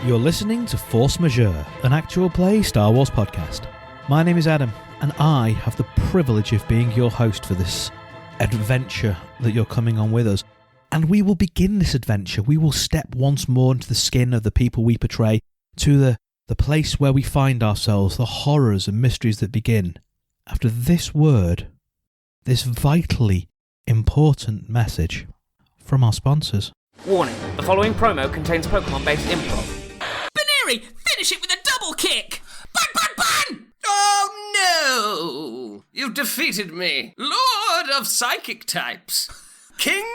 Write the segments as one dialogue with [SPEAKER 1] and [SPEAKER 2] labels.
[SPEAKER 1] You're listening to Force Majeure, an actual play Star Wars podcast. My name is Adam, and I have the privilege of being your host for this adventure that you're coming on with us. And we will begin this adventure. We will step once more into the skin of the people we portray, to the place where we find ourselves, the horrors and mysteries that begin after this word, this vitally important message from our sponsors.
[SPEAKER 2] Warning, the following promo contains Pokemon-based improv.
[SPEAKER 3] Baneri, finish it with a double kick! Bang, bang, bang!
[SPEAKER 4] Oh no! You've defeated me, Lord of Psychic Types, King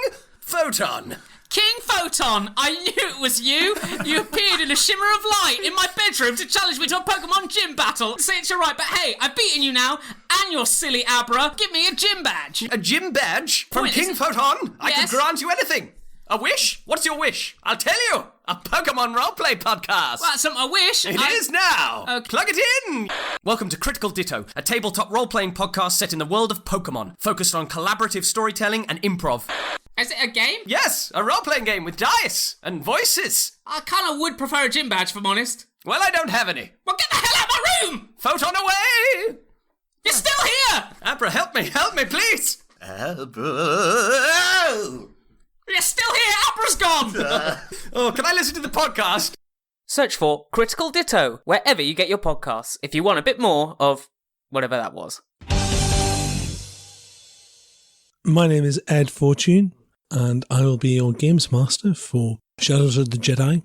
[SPEAKER 4] Photon.
[SPEAKER 3] King Photon, I knew it was you! You appeared in a shimmer of light in my bedroom to challenge me to a Pokemon gym battle. Say it's your right, but hey, I've beaten you now, and you're silly Abra. Give me a gym badge.
[SPEAKER 4] A gym badge? From
[SPEAKER 3] Wait,
[SPEAKER 4] King Photon? I
[SPEAKER 3] Yes?
[SPEAKER 4] could grant you anything. A wish? What's your wish? I'll tell you. A Pokemon roleplay podcast.
[SPEAKER 3] Well, that's not my wish.
[SPEAKER 4] It is now.
[SPEAKER 3] Okay.
[SPEAKER 4] Plug it in. Welcome to Critical Ditto, a tabletop role-playing podcast set in the world of Pokemon, focused on collaborative storytelling and improv.
[SPEAKER 3] Is it a game?
[SPEAKER 4] Yes, a role-playing game with dice and voices.
[SPEAKER 3] I kind of would prefer a gym badge, if I'm honest.
[SPEAKER 4] Well, I don't have any.
[SPEAKER 3] Well, get the hell out of my room!
[SPEAKER 4] Photon away!
[SPEAKER 3] You're still here!
[SPEAKER 4] Abra, help me, please! Abra!
[SPEAKER 3] You're still here! Abra's gone!
[SPEAKER 4] Oh, can I listen to the podcast?
[SPEAKER 2] Search for Critical Ditto wherever you get your podcasts if you want a bit more of whatever that was.
[SPEAKER 5] My name is Ed Fortune, and I will be your games master for Shadows of the Jedi.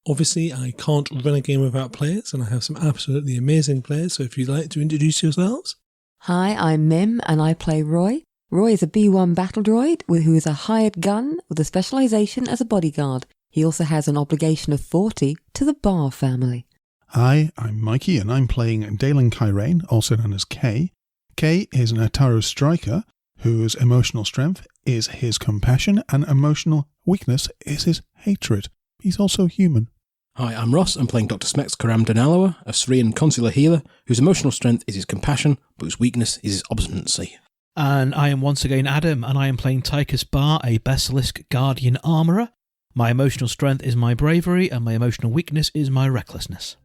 [SPEAKER 5] Obviously, I can't run a game without players, and I have some absolutely amazing players, so if you'd like to introduce yourselves.
[SPEAKER 6] Hi, I'm Mim, and I play Roy. Roy is a B1 battle droid who is a hired gun with a specialisation as a bodyguard. He also has an obligation of 40 to the Bar family.
[SPEAKER 7] Hi, I'm Mikey, and I'm playing Dalen Kyrane, also known as Kay. Kay is an Ataru striker whose emotional strength is his compassion and emotional weakness is his hatred. He's also human.
[SPEAKER 8] Hi, I'm Ross. I'm playing Dr. Smex Karam Denalawa, a Syrian consular healer whose emotional strength is his compassion, but whose weakness is his obstinacy.
[SPEAKER 1] And I am once again Adam, and I am playing Tychus Bar, a Basilisk Guardian Armourer. My emotional strength is my bravery, and my emotional weakness is my recklessness.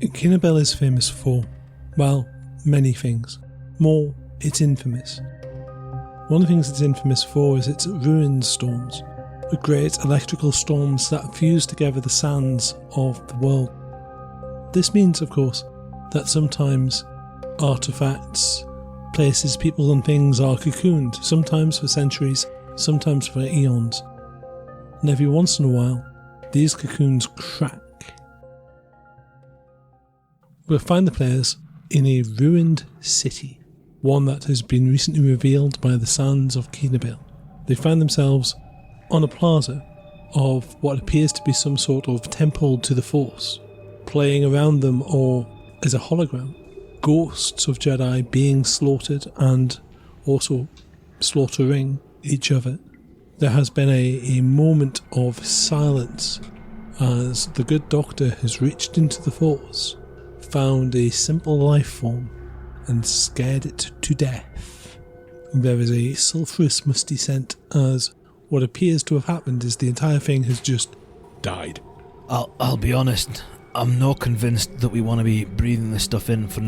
[SPEAKER 5] Kinnabel is famous for, well, many things. More, it's infamous. One of the things it's infamous for is its ruin storms, the great electrical storms that fuse together the sands of the world. This means, of course, that sometimes artifacts, places, people and things are cocooned, sometimes for centuries, sometimes for eons. And every once in a while, these cocoons crack. We'll find the players in a ruined city, one that has been recently revealed by the sands of Kinnabel. They find themselves on a plaza of what appears to be some sort of temple to the Force. Playing around them, or as a hologram, ghosts of Jedi being slaughtered and also slaughtering each other. There has been a moment of silence as the good doctor has reached into the Force, found a simple life form and scared it to death. There is a sulphurous musty scent as what appears to have happened is the entire thing has just died.
[SPEAKER 1] I'll be honest, I'm not convinced that we want to be breathing this stuff in for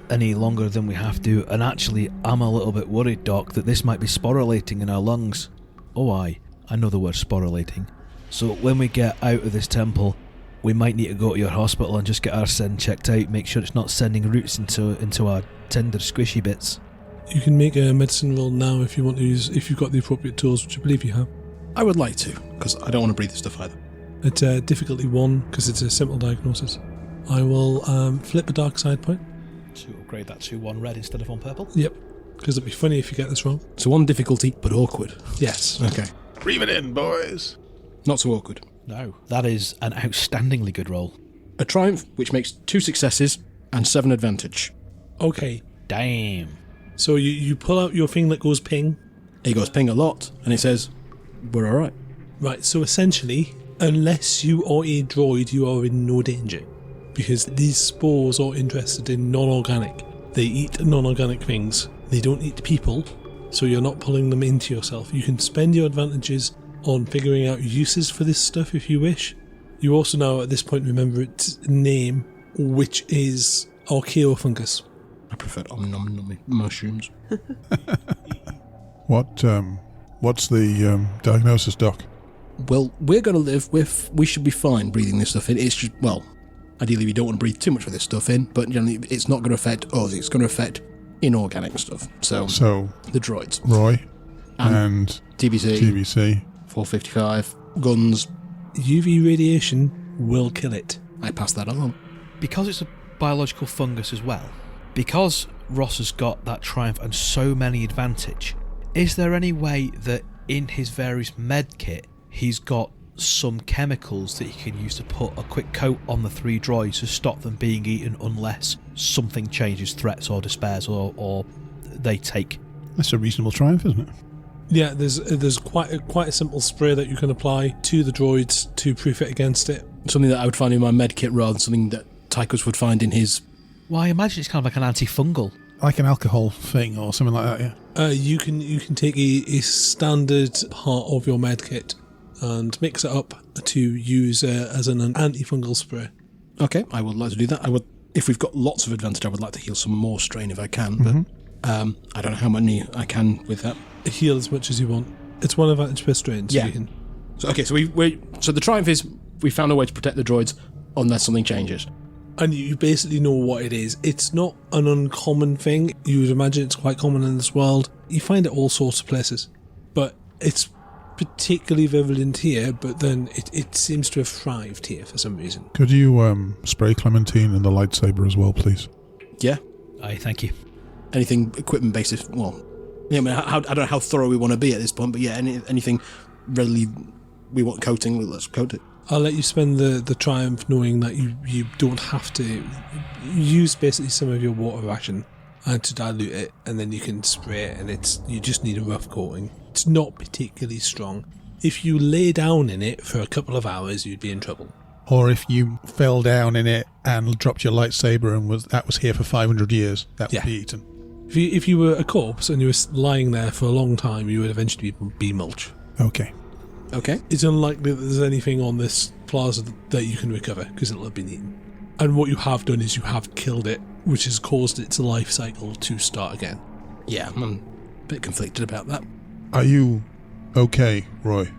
[SPEAKER 1] any longer than we have to, and actually I'm a little bit worried, Doc, that this might be sporulating in our lungs. Oh I know the word sporulating. So when we get out of this temple, we might need to go to your hospital and just get our send checked out, make sure it's not sending roots into our tender squishy bits.
[SPEAKER 5] You can make a medicine roll now if you want to use, if you've got the appropriate tools, which I believe you have.
[SPEAKER 8] I would like to, because I don't want to breathe this stuff either.
[SPEAKER 5] It's difficulty 1, because it's a simple diagnosis. I will flip a dark side point.
[SPEAKER 1] To upgrade that to 1 red instead of 1 purple?
[SPEAKER 5] Yep, because it'd be funny if you get this wrong.
[SPEAKER 8] So 1 difficulty, but awkward.
[SPEAKER 5] Yes.
[SPEAKER 8] Okay.
[SPEAKER 7] Breathe it in, boys.
[SPEAKER 8] Not so awkward.
[SPEAKER 1] No, that is an outstandingly good roll.
[SPEAKER 8] A triumph, which makes 2 successes and 7 advantage.
[SPEAKER 5] Okay.
[SPEAKER 1] Damn.
[SPEAKER 5] So you pull out your thing that goes ping.
[SPEAKER 8] It goes ping a lot, and it says, we're alright.
[SPEAKER 5] Right, so essentially, unless you are a droid, you are in no danger. Because these spores are interested in non-organic. They eat non-organic things. They don't eat people, so you're not pulling them into yourself. You can spend your advantages on figuring out uses for this stuff if you wish. You also now at this point remember its name, which is archaeo fungus.
[SPEAKER 8] I prefer om-nom-nom mushrooms.
[SPEAKER 7] What's the diagnosis, Doc?
[SPEAKER 8] Well, we're going to live with... We should be fine breathing this stuff in. It's just... Well, ideally we don't want to breathe too much of this stuff in, but generally it's not going to affect us. It's going to affect inorganic stuff. So the droids.
[SPEAKER 7] Roy and
[SPEAKER 8] TBC. 455. Guns.
[SPEAKER 5] UV radiation will kill it.
[SPEAKER 8] I pass that on.
[SPEAKER 1] Because it's a biological fungus as well, because Ross has got that triumph and so many advantage, is there any way that in his various med kit he's got some chemicals that he can use to put a quick coat on the 3 droids to stop them being eaten unless something changes, threats or despairs, or they take?
[SPEAKER 7] That's a reasonable triumph, isn't it?
[SPEAKER 5] Yeah, there's quite a simple spray that you can apply to the droids to proof it against it.
[SPEAKER 8] Something that I would find in my med kit rather than something that Tychus would find in his...
[SPEAKER 1] Well, I imagine it's kind of like an antifungal.
[SPEAKER 7] Like an alcohol thing or something like that, yeah.
[SPEAKER 5] You can take a standard part of your med kit and mix it up to use as an antifungal spray.
[SPEAKER 8] Okay, I would like to do that. I would, if we've got lots of advantage, I would like to heal some more strain if I can, but I don't know how many I can with that.
[SPEAKER 5] Heal as much as you want. It's one advantage per strain, so
[SPEAKER 8] yeah.
[SPEAKER 5] You can...
[SPEAKER 8] So so the triumph is we found a way to protect the droids unless something changes.
[SPEAKER 5] And you basically know what it is. It's not an uncommon thing. You would imagine it's quite common in this world. You find it all sorts of places. But it's particularly virulent here, but then it seems to have thrived here for some reason.
[SPEAKER 7] Could you spray Clementine in the lightsaber as well, please?
[SPEAKER 8] Yeah.
[SPEAKER 1] Aye, thank you.
[SPEAKER 8] Anything equipment basis, well... Yeah, I mean, I don't know how thorough we want to be at this point, but yeah, anything readily we want coating, let's coat it.
[SPEAKER 5] I'll let you spend the triumph knowing that you don't have to use basically some of your water ration and to dilute it, and then you can spray it, and you just need a rough coating. It's not particularly strong. If you lay down in it for a couple of hours, you'd be in trouble.
[SPEAKER 7] Or if you fell down in it and dropped your lightsaber and that was here for 500 years, that would be eaten.
[SPEAKER 5] If you were a corpse and you were lying there for a long time, you would eventually be mulch.
[SPEAKER 7] Okay.
[SPEAKER 5] It's unlikely that there's anything on this plaza that you can recover because it'll have been eaten. And what you have done is you have killed it, which has caused its life cycle to start again.
[SPEAKER 8] Yeah, I'm a bit conflicted about that.
[SPEAKER 7] Are you okay, Roy?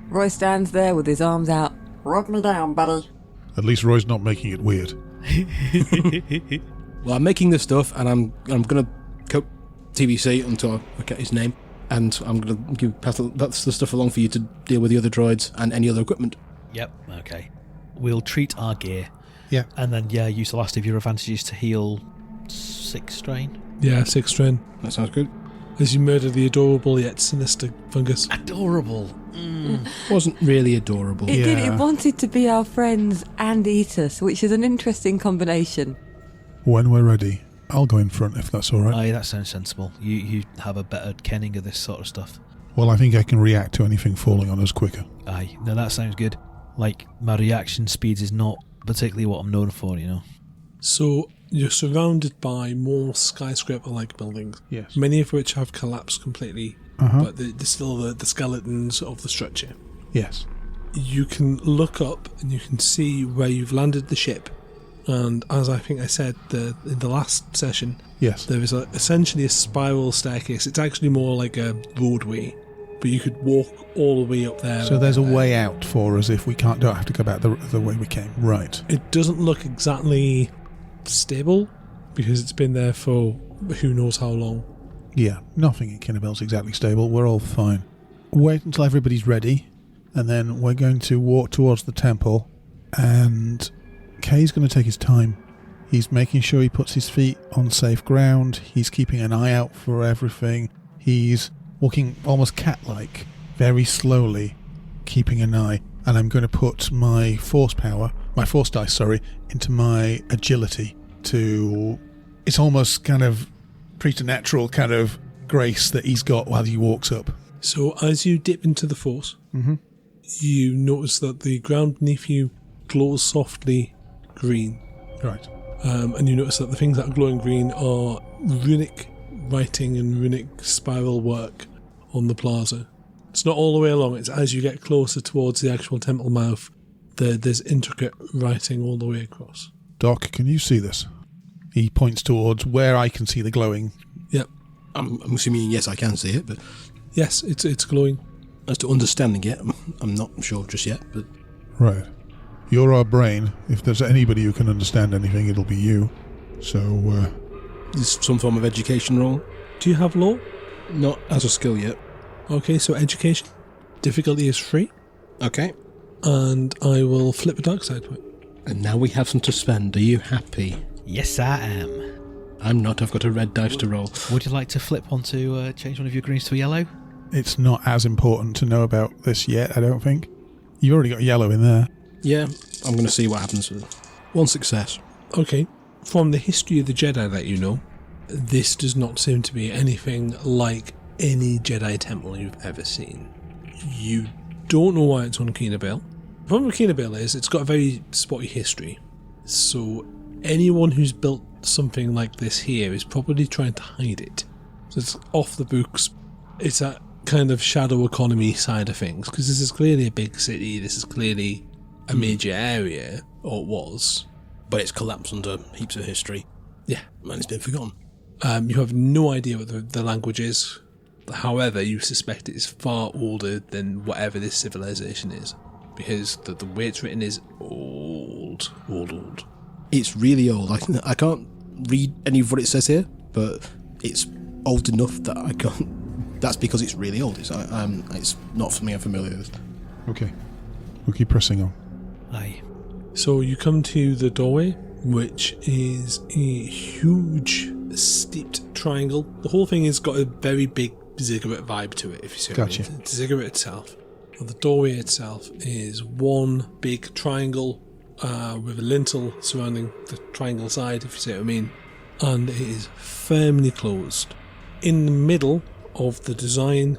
[SPEAKER 6] Roy stands there with his arms out. Rub me down, buddy.
[SPEAKER 7] At least Roy's not making it weird.
[SPEAKER 8] Well, I'm making this stuff, and I'm going to coat TBC until I get his name, and I'm going to pass the stuff along for you to deal with the other droids and any other equipment.
[SPEAKER 1] Yep, okay. We'll treat our gear.
[SPEAKER 7] Yeah.
[SPEAKER 1] And then, use the last of your advantages to heal 6 strain.
[SPEAKER 5] Yeah, 6 strain.
[SPEAKER 8] That sounds good.
[SPEAKER 5] As you murder the adorable yet sinister fungus.
[SPEAKER 1] Adorable.
[SPEAKER 8] Wasn't really adorable.
[SPEAKER 6] It did. It wanted to be our friends and eat us, which is an interesting combination.
[SPEAKER 7] When we're ready, I'll go in front if that's all right.
[SPEAKER 1] Aye, that sounds sensible. You have a better kenning of this sort of stuff.
[SPEAKER 7] Well, I think I can react to anything falling on us quicker.
[SPEAKER 1] Aye, no, that sounds good. Like, my reaction speeds is not particularly what I'm known for, you know.
[SPEAKER 5] So, you're surrounded by more skyscraper-like buildings.
[SPEAKER 7] Yes.
[SPEAKER 5] Many of which have collapsed completely, but they're still the skeletons of the structure.
[SPEAKER 7] Yes.
[SPEAKER 5] You can look up and you can see where you've landed the ship. And as I think I said in the last session,
[SPEAKER 7] Yes.
[SPEAKER 5] there is essentially a spiral staircase. It's actually more like a roadway, but you could walk all the way up there.
[SPEAKER 7] So there's a way out for us if we don't have to go back the way we came. Right.
[SPEAKER 5] It doesn't look exactly stable because it's been there for who knows how long.
[SPEAKER 7] Yeah, nothing in Kinnabel's exactly stable. We're all fine. Wait until everybody's ready, and then we're going to walk towards the temple, and Kay's going to take his time. He's making sure he puts his feet on safe ground. He's keeping an eye out for everything. He's walking almost cat-like, very slowly, keeping an eye. And I'm going to put my force dice, into my agility it's almost kind of preternatural kind of grace that he's got while he walks up.
[SPEAKER 5] So as you dip into the force, you notice that the ground beneath you glows softly green.
[SPEAKER 7] Right.
[SPEAKER 5] And you notice that the things that are glowing green are runic writing and runic spiral work on the plaza. It's not all the way along. It's as you get closer towards the actual temple mouth, there's intricate writing all the way across.
[SPEAKER 7] Doc, can you see this? He points towards where I can see the glowing.
[SPEAKER 5] Yep.
[SPEAKER 8] I'm assuming yes, I can see it, but
[SPEAKER 5] Yes, it's glowing.
[SPEAKER 8] as to understanding it, I'm not sure just yet. But
[SPEAKER 7] Right. You're our brain. If there's anybody who can understand anything, it'll be you. So,
[SPEAKER 8] there's some form of education role.
[SPEAKER 5] Do you have law?
[SPEAKER 8] Not as a skill yet.
[SPEAKER 5] Okay, so education. Difficulty is 3.
[SPEAKER 8] Okay.
[SPEAKER 5] And I will flip a dark side to it.
[SPEAKER 8] And now we have some to spend. Are you happy?
[SPEAKER 1] Yes, I am.
[SPEAKER 8] I'm not. I've got a red dice to roll.
[SPEAKER 1] Would you like to flip one to change one of your greens to a yellow?
[SPEAKER 7] it's not as important to know about this yet, I don't think. You've already got yellow in there.
[SPEAKER 8] Yeah, I'm going to see what happens with it. 1 success.
[SPEAKER 5] Okay. From the history of the Jedi that you know, this does not seem to be anything like any Jedi temple you've ever seen. You don't know why it's on Kina Bell. The problem with Kina Bell is it's got a very spotty history. So anyone who's built something like this here is probably trying to hide it. So it's off the books. It's that kind of shadow economy side of things, because this is clearly a big city, this is clearly a major area, or it was.
[SPEAKER 8] But it's collapsed under heaps of history.
[SPEAKER 5] Yeah.
[SPEAKER 8] And it's been forgotten.
[SPEAKER 5] You have no idea what the language is. However, you suspect it is far older than whatever this civilization is, because the way it's written is old.
[SPEAKER 8] It's really old. I can't read any of what it says here, but it's old enough that I can't. That's because it's really old. It's not something I'm familiar with.
[SPEAKER 7] Okay. We'll keep pressing on.
[SPEAKER 1] Aye.
[SPEAKER 5] So you come to the doorway, which is a huge steeped triangle. The whole thing has got a very big ziggurat vibe to it, if you see what
[SPEAKER 7] Gotcha.
[SPEAKER 5] I mean. The ziggurat itself. Well, the doorway itself is one big triangle with a lintel surrounding the triangle side, if you see what I mean. And it is firmly closed. In the middle of the design,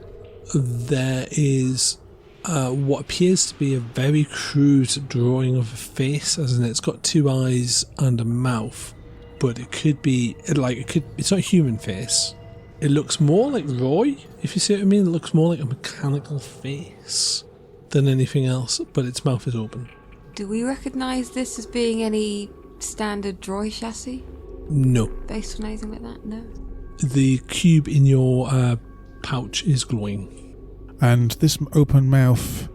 [SPEAKER 5] there is what appears to be a very crude drawing of a face, as in it's got 2 eyes and a mouth, but it could be it's not a human face. It looks more like Roy, if you see what I mean. It looks more like a mechanical face than anything else, but its mouth is open.
[SPEAKER 6] Do we recognise this as being any standard droid chassis?
[SPEAKER 5] No.
[SPEAKER 6] Based on anything like that? No.
[SPEAKER 5] The cube in your pouch is glowing.
[SPEAKER 7] And this open mouth,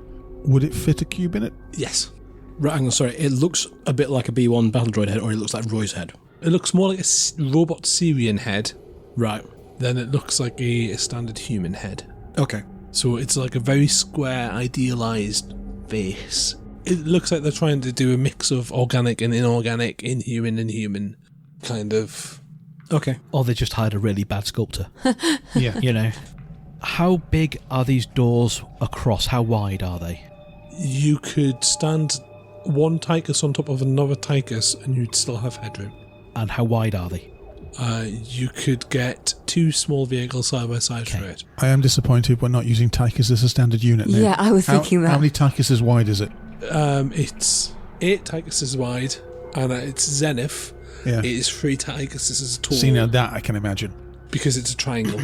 [SPEAKER 7] would it fit a cube in it?
[SPEAKER 5] Yes.
[SPEAKER 8] Right, hang on, sorry. It looks a bit like a B1 battle droid head, or it looks like Roy's head.
[SPEAKER 5] It looks more like a robot Syrian head.
[SPEAKER 8] Right.
[SPEAKER 5] Then it looks like a standard human head.
[SPEAKER 8] Okay.
[SPEAKER 5] So it's like a very square, idealised face. It looks like they're trying to do a mix of organic and inorganic, inhuman and human, kind of.
[SPEAKER 8] Okay.
[SPEAKER 1] Or they just hired a really bad sculptor.
[SPEAKER 7] Yeah.
[SPEAKER 1] You know. How big are these doors across? How wide are they?
[SPEAKER 5] You could stand one Tychus on top of another Tychus and you'd still have headroom.
[SPEAKER 1] And how wide are they?
[SPEAKER 5] You could get 2 small vehicles side by side for it.
[SPEAKER 7] I am disappointed we're not using Tychus as a standard unit now.
[SPEAKER 6] Yeah, I was thinking that.
[SPEAKER 7] How many Tychuses wide is it?
[SPEAKER 5] It's 8 Tychuses wide, and at its zenith,
[SPEAKER 7] Yeah.
[SPEAKER 5] it is 3 Tychuses tall.
[SPEAKER 7] See, now that I can imagine.
[SPEAKER 5] Because it's a triangle.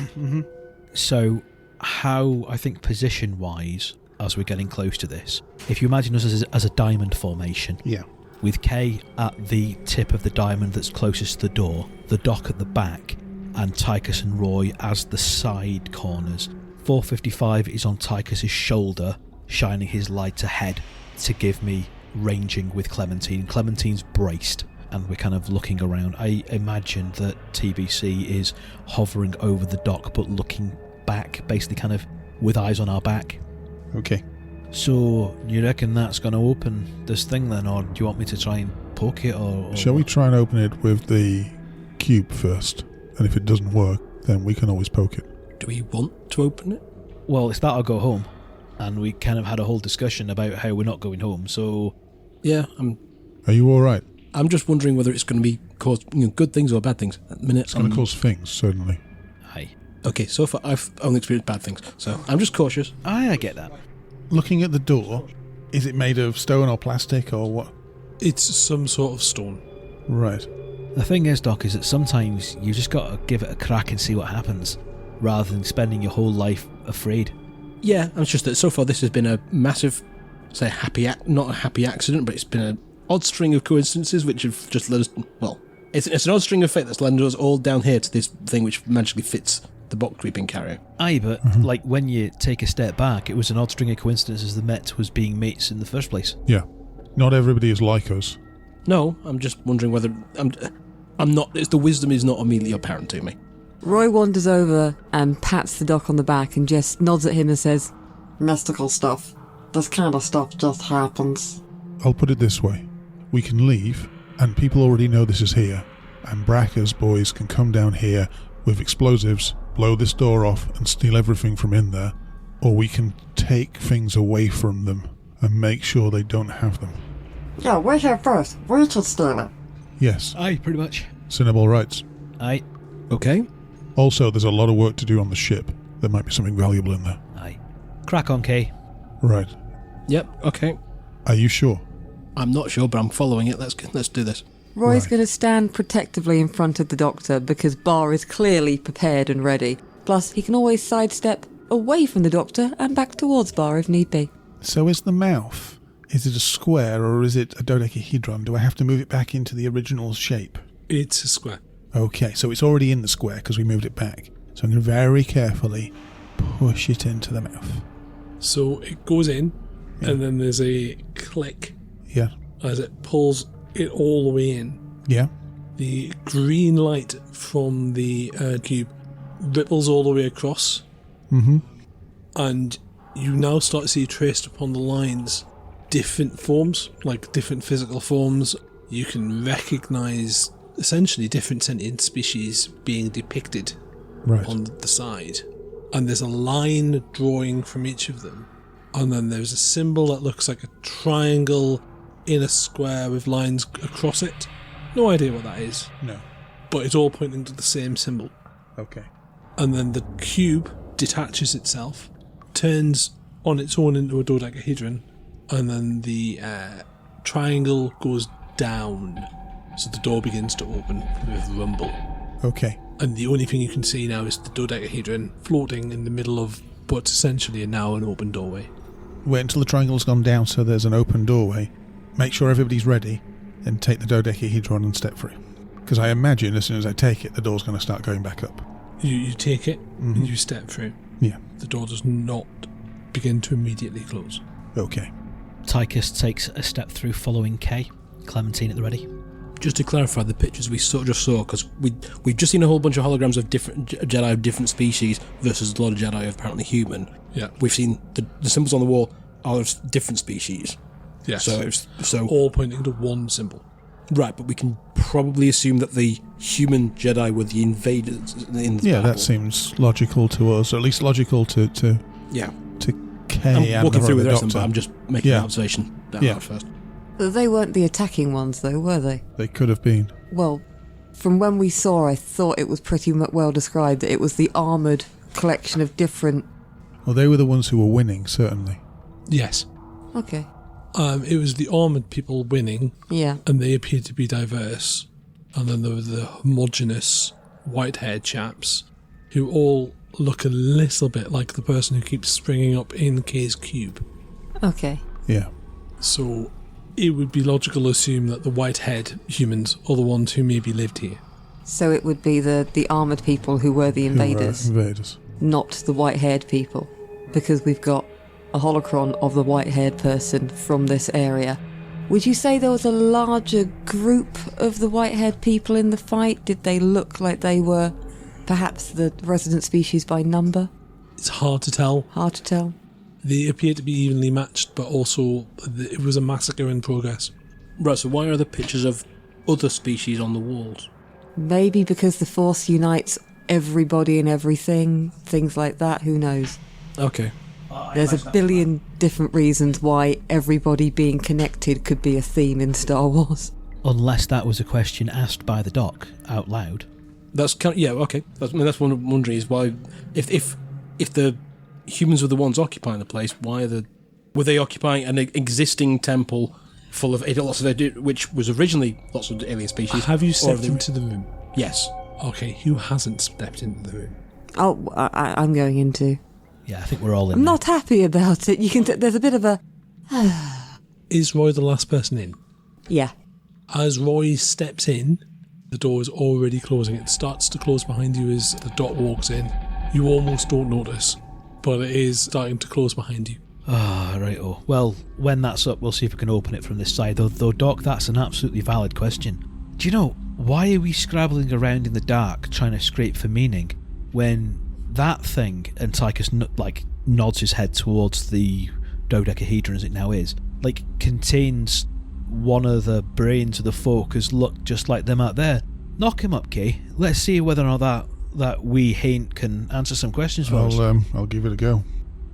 [SPEAKER 1] So, how, I think, position-wise, as we're getting close to this, if you imagine us as a diamond formation,
[SPEAKER 7] Yeah.
[SPEAKER 1] with Kay at the tip of the diamond that's closest to the door, the dock at the back, and Tychus and Roy as the side corners. 455 is on Tychus's shoulder, shining his light ahead to give me ranging with Clementine. Clementine's braced, and we're kind of looking around. I imagine that TBC is hovering over the dock but looking back, basically kind of with eyes on our back.
[SPEAKER 7] Okay.
[SPEAKER 1] So, you reckon that's going to open this thing then, or do you want me to try and poke it, or
[SPEAKER 7] Shall we try and open it with the cube first? And if it doesn't work, then we can always poke it.
[SPEAKER 8] Do we want to open it?
[SPEAKER 1] Well, it's that or go home. And we kind of had a whole discussion about how we're not going home, so...
[SPEAKER 8] Yeah,
[SPEAKER 7] Are you alright?
[SPEAKER 8] I'm just wondering whether it's going to be cause good things or bad things. At the minute,
[SPEAKER 7] It's going to cause things, certainly.
[SPEAKER 1] Aye.
[SPEAKER 8] Okay, so far I've only experienced bad things, so I'm just cautious.
[SPEAKER 1] I get that.
[SPEAKER 7] Looking at the door, is it made of stone or plastic or what?
[SPEAKER 5] It's some sort of stone.
[SPEAKER 7] Right.
[SPEAKER 1] The thing is, Doc, is that sometimes you just got to give it a crack and see what happens, rather than spending your whole life afraid.
[SPEAKER 8] Yeah, it's just that so far this has been a massive, say, not a happy accident, but it's been an odd string of coincidences which have just led us, well, it's an odd string of fate that's led us all down here to this thing which magically fits the box we've been carrying.
[SPEAKER 1] Aye, but like when you take a step back, it was an odd string of coincidences the Met was being mates in the first place.
[SPEAKER 7] Yeah. Not everybody is like us.
[SPEAKER 8] No, I'm just wondering whether I'm not. The wisdom is not immediately apparent to me.
[SPEAKER 6] Roy wanders over and pats the doc on the back and just nods at him and says, "Mystical stuff. This kind of stuff just happens."
[SPEAKER 7] I'll put it this way. We can leave, and people already know this is here, and Bracker's boys can come down here with explosives, blow this door off, and steal everything from in there, or we can take things away from them and make sure they don't have them.
[SPEAKER 6] Yeah, we're here first. We should steal it.
[SPEAKER 7] Yes.
[SPEAKER 1] Aye, pretty much.
[SPEAKER 7] Cinnaball rights.
[SPEAKER 1] Aye.
[SPEAKER 8] Okay.
[SPEAKER 7] Also, there's a lot of work to do on the ship. There might be something valuable in there.
[SPEAKER 1] Aye. Crack on, Kay.
[SPEAKER 7] Right.
[SPEAKER 8] Yep. Okay.
[SPEAKER 7] Are you sure?
[SPEAKER 8] I'm not sure, but I'm following it. Let's do this.
[SPEAKER 6] Roy's
[SPEAKER 7] Right.
[SPEAKER 6] going to stand protectively in front of the doctor because Bar is clearly prepared and ready. Plus, he can always sidestep away from the doctor and back towards Bar if need be.
[SPEAKER 7] So is the mouth? Is it a square or is it a dodecahedron? Do I have to move it back into the original shape?
[SPEAKER 5] It's a square.
[SPEAKER 7] Okay, so it's already in the square because we moved it back. So I'm going to very carefully push it into the mouth.
[SPEAKER 5] So it goes in, and then there's a click
[SPEAKER 7] Yeah.
[SPEAKER 5] as it pulls it all the way in.
[SPEAKER 7] Yeah.
[SPEAKER 5] The green light from the cube ripples all the way across, and you now start to see traced upon the lines different forms, like different physical forms. You can recognise essentially different sentient species being depicted
[SPEAKER 7] Right.
[SPEAKER 5] on the side, and there's a line drawing from each of them, and then there's a symbol that looks like a triangle in a square with lines across it. No idea what that is,
[SPEAKER 7] No.
[SPEAKER 5] but it's all pointing to the same symbol.
[SPEAKER 7] Okay.
[SPEAKER 5] And then the cube detaches itself, turns on its own into a dodecahedron, and then the triangle goes down, so the door begins to open with rumble.
[SPEAKER 7] Okay.
[SPEAKER 5] And the only thing you can see now is the dodecahedron floating in the middle of what's essentially now an open doorway.
[SPEAKER 7] Wait until the triangle's gone down so there's an open doorway. Make sure everybody's ready, then take the dodecahedron and step through. Because I imagine as soon as I take it, the door's going to start going back up.
[SPEAKER 5] You take it and you step through.
[SPEAKER 7] Yeah.
[SPEAKER 5] The door does not begin to immediately close.
[SPEAKER 7] Okay.
[SPEAKER 1] Tychus takes a step through following Kay. Clementine at the ready.
[SPEAKER 8] Just to clarify the pictures we just saw, because we've just seen a whole bunch of holograms of different Jedi of different species versus a lot of Jedi of apparently human.
[SPEAKER 5] Yeah.
[SPEAKER 8] We've seen the symbols on the wall are of different species.
[SPEAKER 5] Yes.
[SPEAKER 8] So
[SPEAKER 5] all pointing to one symbol.
[SPEAKER 8] right, but we can probably assume that the human Jedi were the invaders in the battle.
[SPEAKER 7] That seems logical to us, or at least logical to
[SPEAKER 8] Yeah.
[SPEAKER 7] Kay.
[SPEAKER 8] I'm walking through with the rest of
[SPEAKER 7] Doctor.
[SPEAKER 8] them, but I'm just making an observation down
[SPEAKER 7] Yeah.
[SPEAKER 8] that first.
[SPEAKER 6] They weren't the attacking ones, though, were they?
[SPEAKER 7] They could have been.
[SPEAKER 6] Well, from when we saw, I thought it was pretty well described that it was the armoured collection of different...
[SPEAKER 7] Well, they were the ones who were winning, certainly.
[SPEAKER 5] Yes.
[SPEAKER 6] Okay.
[SPEAKER 5] It was the armoured people winning,
[SPEAKER 6] Yeah.
[SPEAKER 5] and they appeared to be diverse. And then there were the homogenous white-haired chaps who all look a little bit like the person who keeps springing up in Kay's cube.
[SPEAKER 6] Okay.
[SPEAKER 7] Yeah.
[SPEAKER 5] So it would be logical to assume that the white-haired humans are the ones who maybe lived here.
[SPEAKER 6] So it would be the armoured people who were the invaders,
[SPEAKER 7] Who were invaders.
[SPEAKER 6] not the white-haired people. Because we've got a holocron of the white-haired person from this area. Would you say there was a larger group of the white-haired people in the fight? Did they look like they were perhaps the resident species by number?
[SPEAKER 5] It's hard to tell.
[SPEAKER 6] Hard to tell.
[SPEAKER 5] They appear to be evenly matched, but also it was a massacre in progress.
[SPEAKER 8] Right, so why are there pictures of other species on the walls?
[SPEAKER 6] Maybe because the Force unites everybody and everything, things like that, who knows?
[SPEAKER 8] Okay.
[SPEAKER 6] There's a billion different reasons why everybody being connected could be a theme in Star Wars.
[SPEAKER 1] Unless that was a question asked by the doc out loud.
[SPEAKER 8] That's kind of, yeah, okay. That's what I'm wondering is why, if the humans were the ones occupying the place, were they occupying an existing temple full of lots of which was originally lots of alien species?
[SPEAKER 5] Have you stepped into the room?
[SPEAKER 8] Yes.
[SPEAKER 5] Okay, who hasn't stepped into the room?
[SPEAKER 6] Oh, I'm going into.
[SPEAKER 1] Yeah, I think we're all in.
[SPEAKER 6] I'm not happy about it. You can. There's a bit of a.
[SPEAKER 5] Is Roy the last person in?
[SPEAKER 6] Yeah.
[SPEAKER 5] As Roy steps in, the door is already closing. It starts to close behind you as the dot walks in. You almost don't notice, but it is starting to close behind you.
[SPEAKER 1] Ah, right. Oh, well, when that's up, we'll see if we can open it from this side. Though, Doc, that's an absolutely valid question. Do you know, why are we scrabbling around in the dark trying to scrape for meaning when that thing, and Tychus nods his head towards the dodecahedron as it now is, contains one of the brains of the folk as look just like them out there. Knock him up, Kay. Let's see whether or not that wee haint can answer some questions for us.
[SPEAKER 7] I'll give it a go.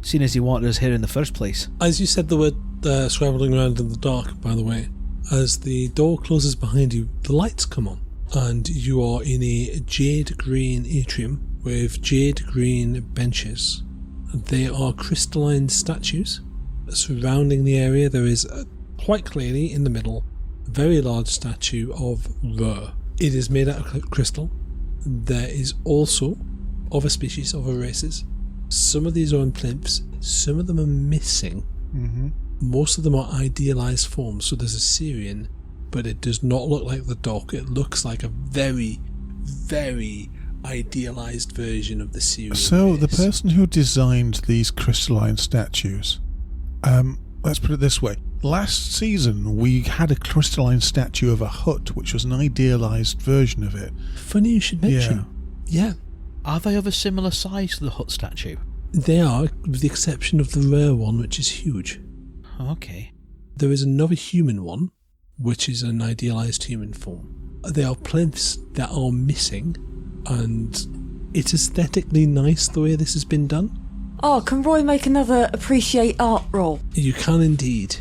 [SPEAKER 1] Seeing as he wanted us here in the first place.
[SPEAKER 5] As you said the word scrabbling around in the dark, by the way, as the door closes behind you, the lights come on, and you are in a jade green atrium with jade green benches. They are crystalline statues. Surrounding the area, there is quite clearly in the middle a very large statue of Rur. It is made out of crystal. There is also other species, other races. Some of these are in plinths, some of them are missing.
[SPEAKER 7] Mm-hmm.
[SPEAKER 5] Most of them are idealised forms. So there's a Syrian, but it does not look like the Doc. It looks like a very, very idealised version of the Syrian
[SPEAKER 7] So
[SPEAKER 5] race.
[SPEAKER 7] the person who designed these crystalline statues, let's put it this way. Last season we had a crystalline statue of a hut, which was an idealised version of it.
[SPEAKER 5] Funny you should mention. Yeah.
[SPEAKER 1] Are they of a similar size to the hut statue?
[SPEAKER 5] They are, with the exception of the rare one, which is huge.
[SPEAKER 1] Okay.
[SPEAKER 5] There is another human one, which is an idealised human form. They are plinths that are missing, and it's aesthetically nice the way this has been done.
[SPEAKER 6] Oh, can Roy make another appreciate art roll?
[SPEAKER 5] You can indeed.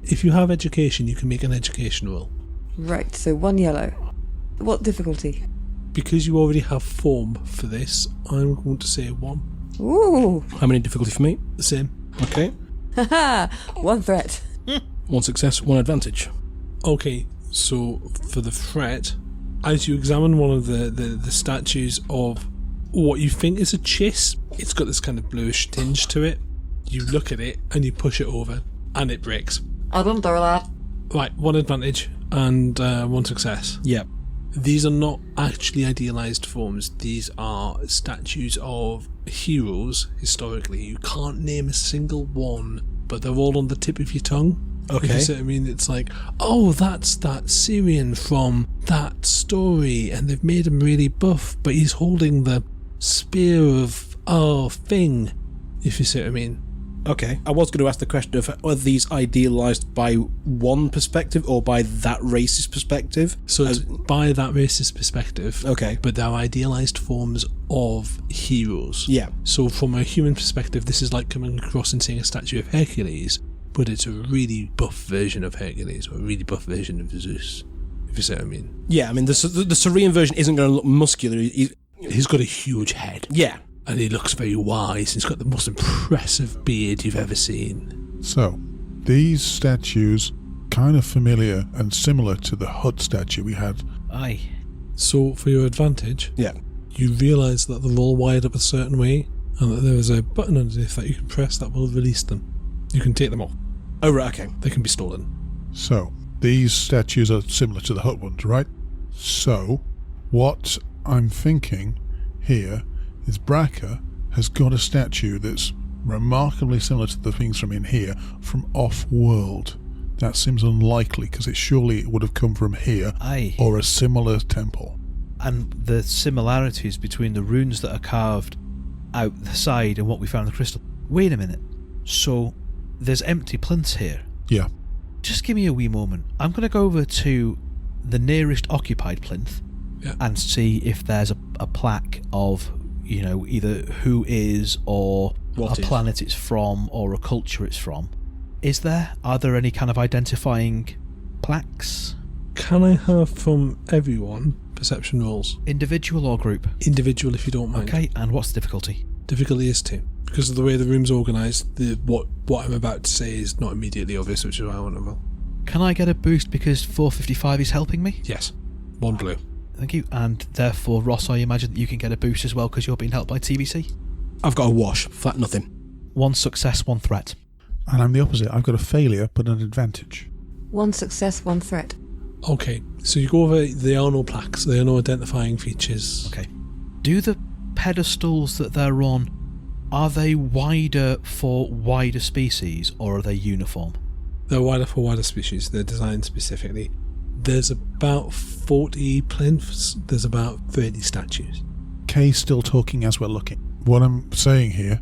[SPEAKER 5] If you have education, you can make an education roll.
[SPEAKER 6] Right, so 1 yellow. What difficulty?
[SPEAKER 5] Because you already have form for this, I'm going to say 1.
[SPEAKER 6] Ooh!
[SPEAKER 8] How many difficulty for me?
[SPEAKER 5] The same.
[SPEAKER 8] Okay.
[SPEAKER 6] Haha! 1 threat.
[SPEAKER 8] 1 success, 1 advantage.
[SPEAKER 5] Okay, so for the threat, as you examine one of the statues of what you think is a chiss, it's got this kind of bluish tinge to it. You look at it and you push it over, and it breaks.
[SPEAKER 6] I don't do that.
[SPEAKER 5] Right, 1 advantage and 1 success.
[SPEAKER 8] Yep.
[SPEAKER 5] These are not actually idealised forms. These are statues of heroes, historically. You can't name a single one, but they're all on the tip of your tongue.
[SPEAKER 8] Okay.
[SPEAKER 5] If you see what I mean? It's like, oh, that's that Syrian from that story, and they've made him really buff, but he's holding the spear of thing, if you see what I mean.
[SPEAKER 8] Okay. I was going to ask the question of, are these idealised by one perspective or by that race's perspective?
[SPEAKER 5] So it's by that racist perspective.
[SPEAKER 8] Okay.
[SPEAKER 5] But they're idealised forms of heroes.
[SPEAKER 8] Yeah.
[SPEAKER 5] So from a human perspective, this is like coming across and seeing a statue of Hercules, but it's a really buff version of Hercules, or a really buff version of Zeus, if you see what I mean.
[SPEAKER 8] Yeah, I mean, the Syrian version isn't going to look muscular.
[SPEAKER 5] He's got a huge head.
[SPEAKER 8] Yeah.
[SPEAKER 5] And he looks very wise. He's got the most impressive beard you've ever seen.
[SPEAKER 7] So, these statues kind of familiar and similar to the hut statue we had.
[SPEAKER 1] Aye.
[SPEAKER 5] So, for your advantage,
[SPEAKER 8] Yeah.
[SPEAKER 5] you realise that they're all wired up a certain way, and that there is a button underneath that you can press that will release them. You can take them off.
[SPEAKER 8] Oh, right, okay.
[SPEAKER 5] They can be stolen.
[SPEAKER 7] So, these statues are similar to the hut ones, right? So, what I'm thinking here is Bracker has got a statue that's remarkably similar to the things from in here, from off-world. That seems unlikely, because surely it would have come from here,
[SPEAKER 1] Aye.
[SPEAKER 7] or a similar temple.
[SPEAKER 1] And the similarities between the runes that are carved out the side and what we found in the crystal. Wait a minute. So, there's empty plinths here.
[SPEAKER 7] Yeah.
[SPEAKER 1] Just give me a wee moment. I'm going to go over to the nearest occupied plinth and see if there's a plaque of, you know, either who is or
[SPEAKER 8] What
[SPEAKER 1] a
[SPEAKER 8] is.
[SPEAKER 1] planet it's from or a culture it's from. Is there? Are there any kind of identifying plaques?
[SPEAKER 5] Can I have from everyone perception rolls?
[SPEAKER 1] Individual or group?
[SPEAKER 5] Individual, if you don't mind.
[SPEAKER 1] Okay, and what's the difficulty?
[SPEAKER 5] Difficulty is 2. Because of the way the room's organised, what I'm about to say is not immediately obvious, which is why I want to roll.
[SPEAKER 1] Can I get a boost because 455 is helping me?
[SPEAKER 5] Yes. 1 blue.
[SPEAKER 1] Thank you. And therefore, Ross, I imagine that you can get a boost as well because you're being helped by TBC?
[SPEAKER 8] I've got a wash. Flat nothing.
[SPEAKER 1] 1 success, 1 threat.
[SPEAKER 7] And I'm the opposite. I've got a failure, but an advantage.
[SPEAKER 6] 1 success, 1 threat.
[SPEAKER 5] Okay, so you go over, there are no plaques, there are no identifying features.
[SPEAKER 1] Okay. Do the pedestals that they're on, are they wider for wider species, or are they uniform?
[SPEAKER 5] They're wider for wider species, they're designed specifically. There's about 40 plinths, there's about 30 statues.
[SPEAKER 7] Kay's still talking as we're looking. What I'm saying here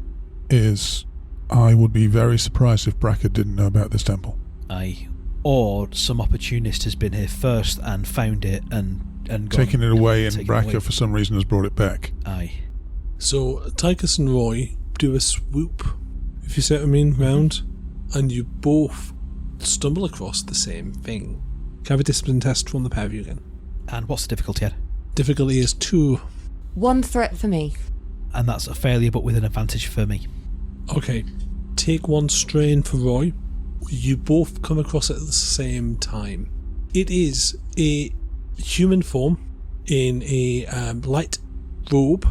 [SPEAKER 7] is I would be very surprised if Brackett didn't know about this temple.
[SPEAKER 1] Aye. Or some opportunist has been here first and found it and gone,
[SPEAKER 7] taken it away, and
[SPEAKER 1] taken
[SPEAKER 7] Brackett
[SPEAKER 1] away.
[SPEAKER 7] for some reason has brought it back.
[SPEAKER 1] Aye.
[SPEAKER 5] So Tychus and Roy do a swoop, if you see what I mean, round, and you both stumble across the same thing. Can I have a discipline test from the pair of you again?
[SPEAKER 1] And what's the difficulty, Ed?
[SPEAKER 5] Difficulty is 2.
[SPEAKER 6] 1 threat for me.
[SPEAKER 1] And that's a failure, but with an advantage for me.
[SPEAKER 5] Okay, take 1 strain for Roy. You both come across it at the same time. It is a human form in a light robe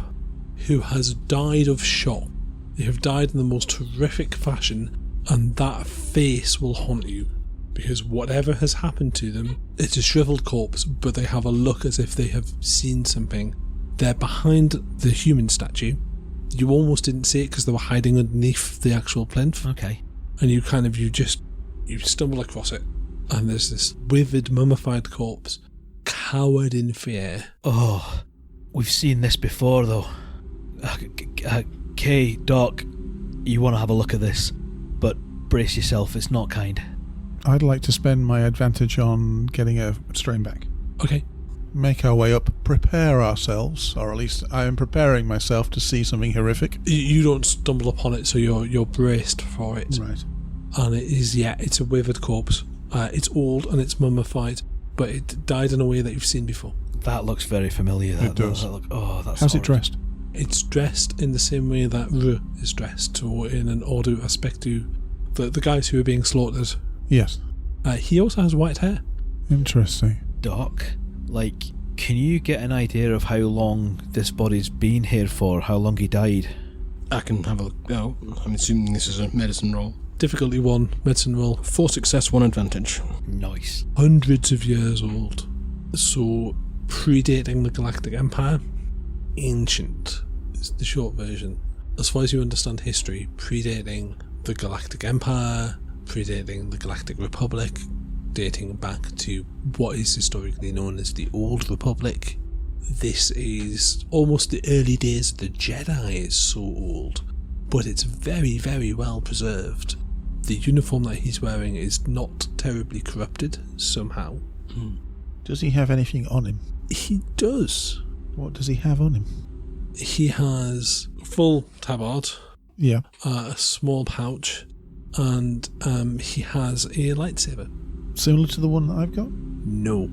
[SPEAKER 5] who has died of shock. They have died in the most horrific fashion, and that face will haunt you, because whatever has happened to them, it's a shriveled corpse, but they have a look as if they have seen something. They're behind the human statue. You almost didn't see it because they were hiding underneath the actual plinth.
[SPEAKER 1] Okay.
[SPEAKER 5] And you stumble across it, and there's this withered, mummified corpse, cowered in fear.
[SPEAKER 1] Oh, we've seen this before, though. Kay, Doc, you want to have a look at this, but brace yourself, it's not kind.
[SPEAKER 7] I'd like to spend my advantage on getting a strain back.
[SPEAKER 5] Okay.
[SPEAKER 7] Make our way up, prepare ourselves, or at least I am preparing myself to see something horrific.
[SPEAKER 5] You don't stumble upon it, so you're braced for it.
[SPEAKER 7] Right.
[SPEAKER 5] And it's a withered corpse. It's old and it's mummified, but it died in a way that you've seen before.
[SPEAKER 1] That looks very familiar.
[SPEAKER 7] It does.
[SPEAKER 1] That's
[SPEAKER 7] How's it
[SPEAKER 1] horrid.
[SPEAKER 7] dressed?
[SPEAKER 5] It's dressed in the same way that Ru is dressed, so in an ordo aspectu. The guys who are being slaughtered.
[SPEAKER 7] Yes.
[SPEAKER 5] He also has white hair.
[SPEAKER 7] Interesting.
[SPEAKER 1] Doc, can you get an idea of how long this body's been here for? How long he died?
[SPEAKER 8] I can have a look. Oh, I'm assuming this is a medicine roll.
[SPEAKER 5] Difficulty 1, medicine roll.
[SPEAKER 8] 4 success, 1 advantage.
[SPEAKER 1] Nice.
[SPEAKER 5] Hundreds of years old. So, predating the Galactic Empire. Ancient is the short version. As far as you understand history, predating the Galactic Empire, predating the Galactic Republic, dating back to what is historically known as the Old Republic. This is almost the early days of the Jedi. Is so old, but it's very, very well preserved. The uniform that he's wearing is not terribly corrupted somehow.
[SPEAKER 7] Does he have anything on him?
[SPEAKER 5] He does.
[SPEAKER 7] What does he have on him?
[SPEAKER 5] He has a full tabard,
[SPEAKER 7] Yeah.
[SPEAKER 5] a small pouch, and he has a lightsaber.
[SPEAKER 7] Similar to the one that I've got?
[SPEAKER 5] No.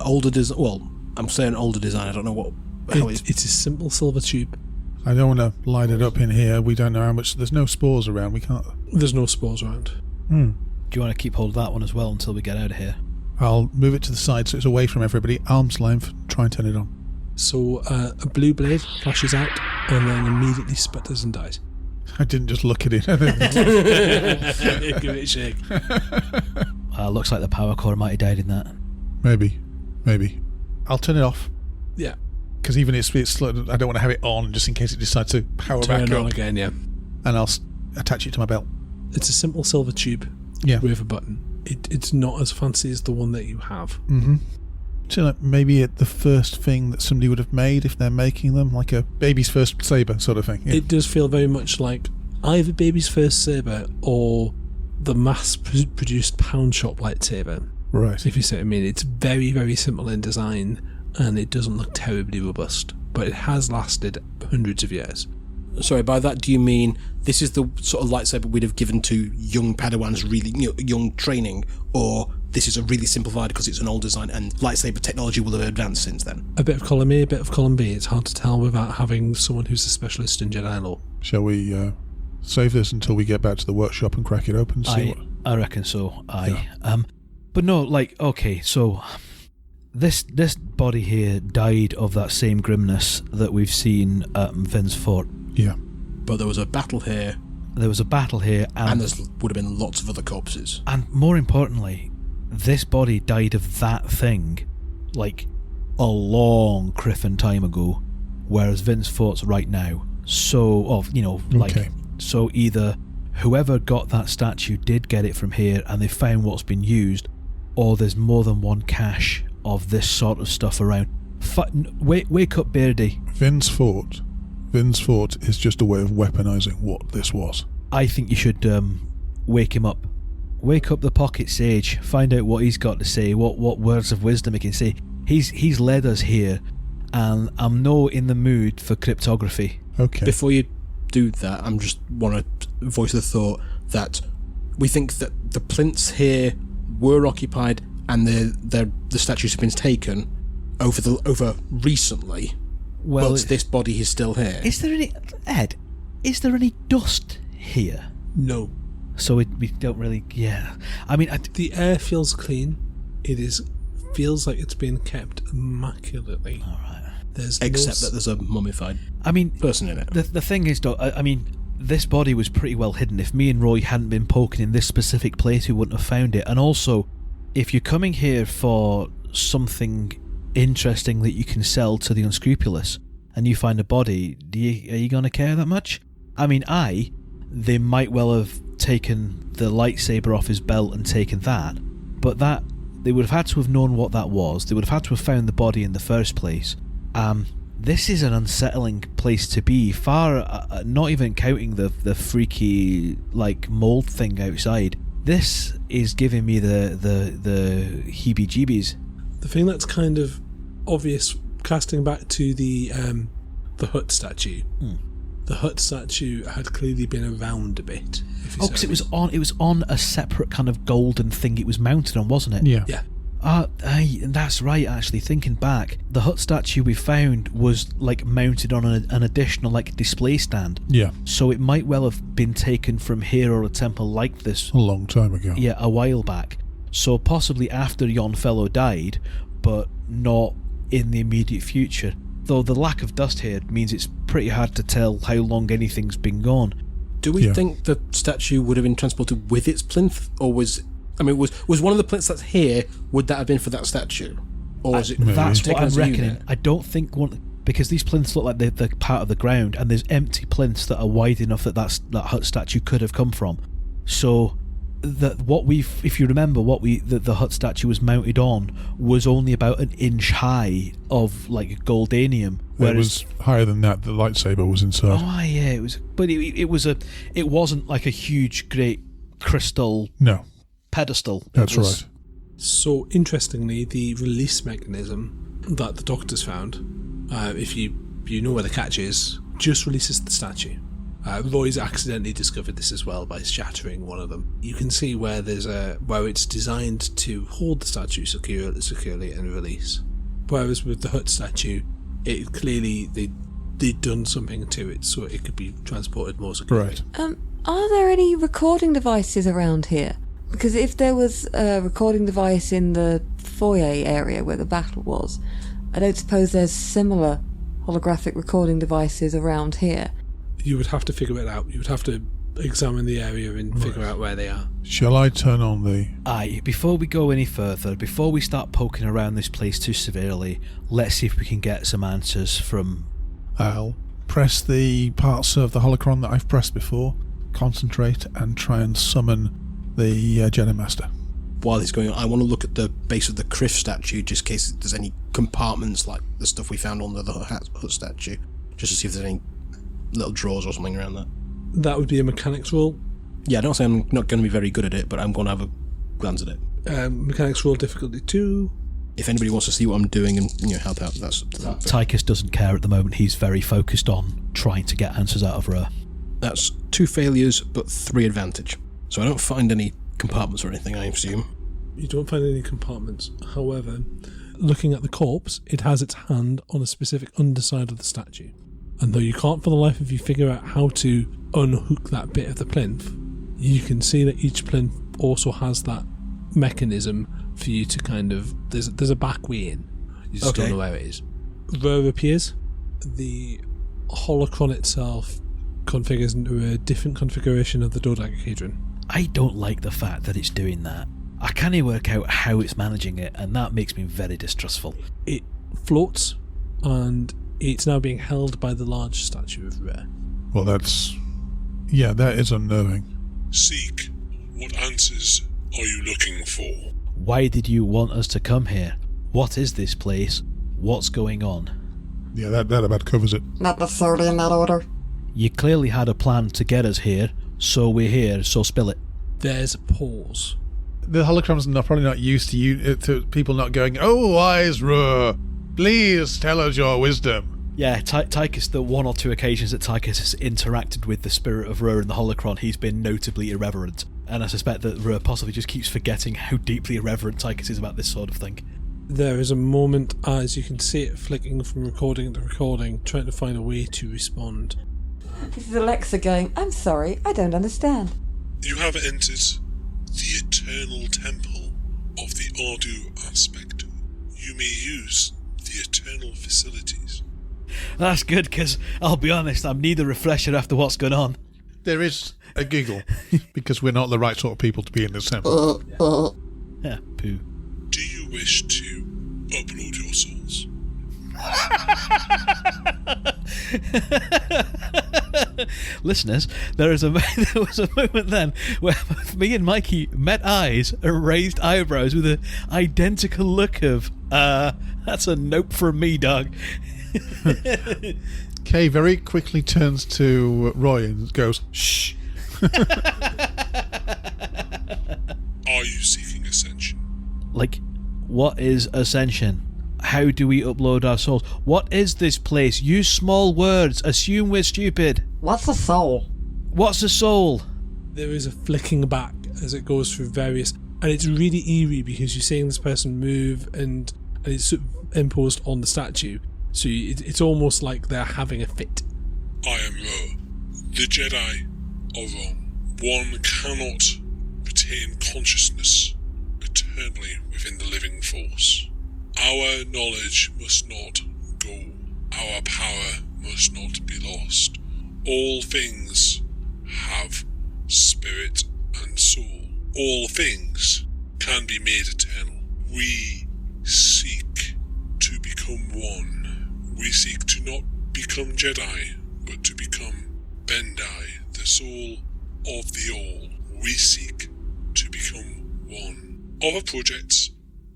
[SPEAKER 8] Older design. Well, I'm saying older design. I don't know how
[SPEAKER 5] It's a simple silver tube.
[SPEAKER 7] I don't want to light it up in here. We don't know how much. There's no spores around. We can't.
[SPEAKER 5] There's no spores around.
[SPEAKER 1] Do you want to keep hold of that one as well until we get out of here?
[SPEAKER 7] I'll move it to the side so it's away from everybody. Arm's length. Try and turn it on.
[SPEAKER 5] So a blue blade flashes out and then immediately sputters and dies.
[SPEAKER 7] I didn't just look at it.
[SPEAKER 5] Give it a shake.
[SPEAKER 1] Looks like the power core might have died in that.
[SPEAKER 7] Maybe. I'll turn it off.
[SPEAKER 5] Yeah.
[SPEAKER 7] Because even it's slow, I don't want to have it on just in case it decides to power
[SPEAKER 5] Turn
[SPEAKER 7] back
[SPEAKER 5] it on
[SPEAKER 7] up.
[SPEAKER 5] again, yeah.
[SPEAKER 7] And I'll attach it to my belt.
[SPEAKER 5] It's a simple silver tube with a button. It's not as fancy as the one that you have.
[SPEAKER 7] Mm-hmm. So like maybe the first thing that somebody would have made if they're making them, like a baby's first saber sort of thing. Yeah.
[SPEAKER 5] It does feel very much like either baby's first saber or the mass-produced pound shop lightsaber.
[SPEAKER 7] Right.
[SPEAKER 5] If you see what I mean. It's very, very simple in design and it doesn't look terribly robust, but it has lasted hundreds of years.
[SPEAKER 8] Sorry, by that do you mean this is the sort of lightsaber we'd have given to young Padawans, really young training, or this is a really simplified because it's an old design and lightsaber technology will have advanced since then?
[SPEAKER 5] A bit of column A, a bit of column B. It's hard to tell without having someone who's a specialist in Jedi lore.
[SPEAKER 7] Shall we save this until we get back to the workshop and crack it open and see what...
[SPEAKER 1] I reckon so. But no, okay, so this body here died of that same grimness that we've seen at Vin's Fort.
[SPEAKER 7] Yeah.
[SPEAKER 8] But there was a battle here.
[SPEAKER 1] There was a battle here,
[SPEAKER 8] And there would have been lots of other corpses.
[SPEAKER 1] And more importantly, this body died of that thing, like, a long criffin time ago, whereas Vince Fort's right now. So, so either whoever got that statue did get it from here and they found what's been used, or there's more than one cache of this sort of stuff around. Wake up, Beardy.
[SPEAKER 7] Vince Fort is just a way of weaponizing what this was. I
[SPEAKER 1] think you should wake him up. Wake up the pocket sage. Find out what he's got to say, what words of wisdom he can say. He's led us here, and I'm no in the mood for cryptography.
[SPEAKER 7] Okay.
[SPEAKER 8] Before you do that, I just want to voice the thought that we think that the plinths here were occupied and the statues have been taken over recently.
[SPEAKER 1] Well,
[SPEAKER 8] but this body is still here.
[SPEAKER 1] Is there any dust here?
[SPEAKER 5] No.
[SPEAKER 1] So we don't really. Yeah. I mean,
[SPEAKER 5] the air feels clean. Feels like it's been kept immaculately.
[SPEAKER 1] All right.
[SPEAKER 8] Except that there's a mummified person in it.
[SPEAKER 1] The thing is, though, I mean, this body was pretty well hidden. If me and Roy hadn't been poking in this specific place, we wouldn't have found it. And also, if you're coming here for something interesting that you can sell to the unscrupulous, and you find a body, are you going to care that much? I mean, they might well have taken the lightsaber off his belt and taken that, but that they would have had to have known what that was. They would have had to have found the body in the first place. This is an unsettling place to be. Not even counting the freaky mold thing outside. This is giving me the heebie-jeebies.
[SPEAKER 5] The thing that's kind of obvious, casting back to the hut statue. The hut statue had clearly been around a bit.
[SPEAKER 1] Because it was on a separate kind of golden thing it was mounted on, wasn't it?
[SPEAKER 5] Yeah.
[SPEAKER 1] That's right, actually. Thinking back, the hut statue we found was mounted on an additional display stand.
[SPEAKER 7] Yeah.
[SPEAKER 1] So it might well have been taken from here or a temple like this.
[SPEAKER 7] A long time ago.
[SPEAKER 1] Yeah, a while back. So possibly after yon fellow died, but not in the immediate future. Though the lack of dust here means it's pretty hard to tell how long anything's been gone.
[SPEAKER 8] Do we think the statue would have been transported with its plinth, or was one of the plinths that's here, would that have been for that statue? Or was it
[SPEAKER 1] that's what I'm reckoning.
[SPEAKER 8] Unit?
[SPEAKER 1] I don't think because these plinths look like they're part of the ground, and there's empty plinths that are wide enough that hut statue could have come from. So if you remember, the hut statue was mounted on was only about an inch high of goldanium.
[SPEAKER 7] It was higher than that. The lightsaber was inside.
[SPEAKER 1] Oh yeah, it was. But it wasn't like a huge, great crystal.
[SPEAKER 7] No.
[SPEAKER 1] Pedestal.
[SPEAKER 7] That's right.
[SPEAKER 5] So interestingly, the release mechanism that the doctors found, if you know where the catch is, just releases the statue. Roy's accidentally discovered this as well by shattering one of them. You can see where where it's designed to hold the statue securely and release. Whereas with the hut statue, it clearly they'd done something to it so it could be transported more securely.
[SPEAKER 7] Right.
[SPEAKER 6] Are there any recording devices around here? Because if there was a recording device in the foyer area where the battle was, I don't suppose there's similar holographic recording devices around here.
[SPEAKER 5] You would have to figure it out. You would have to examine the area and figure out where they are.
[SPEAKER 7] Shall I turn on the...
[SPEAKER 1] Aye, before we go any further, before we start poking around this place too severely, let's see if we can get some answers from...
[SPEAKER 7] I'll press the parts of the holocron that I've pressed before, concentrate, and try and summon the Jedi Master.
[SPEAKER 8] While he's going on, I want to look at the base of the Criff statue, just in case there's any compartments like the stuff we found on the hut statue, just to see if there's any little drawers or something around that.
[SPEAKER 5] That would be a mechanics roll.
[SPEAKER 8] Yeah, I don't say I'm not going to be very good at it, but I'm going to have a glance at it.
[SPEAKER 5] Mechanics roll difficulty 2.
[SPEAKER 8] If anybody wants to see what I'm doing and help out, that's up to them.
[SPEAKER 1] Tychus doesn't care at the moment. He's very focused on trying to get answers out of her.
[SPEAKER 8] That's 2 failures, but 3 advantage. So I don't find any compartments or anything, I assume.
[SPEAKER 5] You don't find any compartments. However, looking at the corpse, it has its hand on a specific underside of the statue. And though you can't for the life of you figure out how to unhook that bit of the plinth, you can see that each plinth also has that mechanism for you to kind of... There's a back way in. You just don't know where it is. There appears the holocron itself configures into a different configuration of the dodecahedron.
[SPEAKER 1] I don't like the fact that it's doing that. I can't work out how it's managing it, and that makes me very distrustful.
[SPEAKER 5] It floats, and it's now being held by the large statue of Rare.
[SPEAKER 7] Well, that is unnerving.
[SPEAKER 9] Seek. What answers are you looking for?
[SPEAKER 1] Why did you want us to come here? What is this place? What's going on?
[SPEAKER 7] Yeah, that about covers it.
[SPEAKER 6] Not necessarily in that order.
[SPEAKER 1] You clearly had a plan to get us here, so we're here, so spill it.
[SPEAKER 5] There's a pause.
[SPEAKER 7] The holocrons are probably not used to people not going, "Oh, wise Ruhr, please tell us your wisdom."
[SPEAKER 1] Yeah, Tychus, the one or two occasions that Tychus has interacted with the spirit of Ruhr and the holocron, he's been notably irreverent. And I suspect that Ruhr possibly just keeps forgetting how deeply irreverent Tychus is about this sort of thing.
[SPEAKER 5] There is a moment as you can see it flicking from recording to recording, trying to find a way to respond.
[SPEAKER 6] This is Alexa going, "I'm sorry, I don't understand."
[SPEAKER 9] You have entered the eternal temple of the Ardu aspect. You may use the eternal facilities.
[SPEAKER 1] That's good, because I'll be honest, I'm neither refresher after what's gone on.
[SPEAKER 7] There is a giggle, because we're not the right sort of people to be in this temple.
[SPEAKER 1] Yeah, poo.
[SPEAKER 9] Do you wish to upload your souls?
[SPEAKER 1] Listeners, there was a moment then where me and Mikey met eyes and raised eyebrows with an identical look of, that's a nope from me, dog.
[SPEAKER 7] Kay very quickly turns to Roy and goes, "Shh."
[SPEAKER 9] Are you seeking ascension?
[SPEAKER 1] Like, what is ascension? How do we upload our souls? What is this place? Use small words. Assume we're stupid.
[SPEAKER 6] What's a soul?
[SPEAKER 1] What's a soul?
[SPEAKER 5] There is a flicking back as it goes through various, and it's really eerie because you're seeing this person move and it's superimposed on the statue. So it's almost like they're having a fit.
[SPEAKER 9] I am Ruhr. The Jedi are wrong. One cannot retain consciousness eternally within the living force. Our knowledge must not go. Our power must not be lost. All things have spirit and soul. All things can be made eternal. We seek to become one. We seek to not become Jedi, but to become Bendai, the soul of the all. We seek to become one. Other projects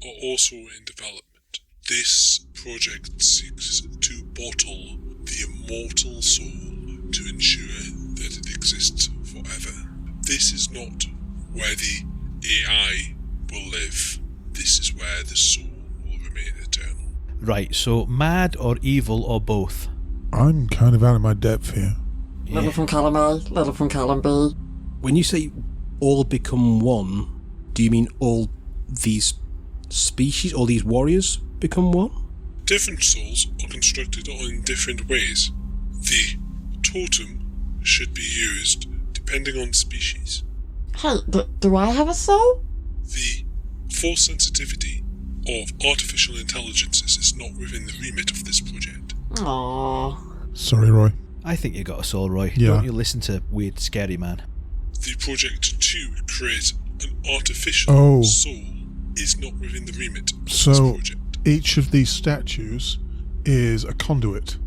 [SPEAKER 9] are also in development. This project seeks to bottle the immortal soul to ensure that it exists forever. This is not where the AI will live. This is where the soul will remain eternal.
[SPEAKER 1] Right, so mad or evil or both?
[SPEAKER 7] I'm kind of out of my depth here.
[SPEAKER 1] Yeah.
[SPEAKER 6] Little from column A, little from column B.
[SPEAKER 8] When you say all become one, do you mean all these species, all these warriors become one?
[SPEAKER 9] Different souls are constructed in different ways. The totem should be used depending on species.
[SPEAKER 6] Hey, do I have a soul?
[SPEAKER 9] The force sensitivity of artificial intelligences is not within the remit of this project.
[SPEAKER 6] Aww.
[SPEAKER 7] Sorry, Roy.
[SPEAKER 1] I think you got a soul, Roy.
[SPEAKER 7] Yeah.
[SPEAKER 1] Don't you listen to weird, scary man.
[SPEAKER 9] The project to create an artificial soul is not within the remit of this project.
[SPEAKER 7] Each of these statues is a conduit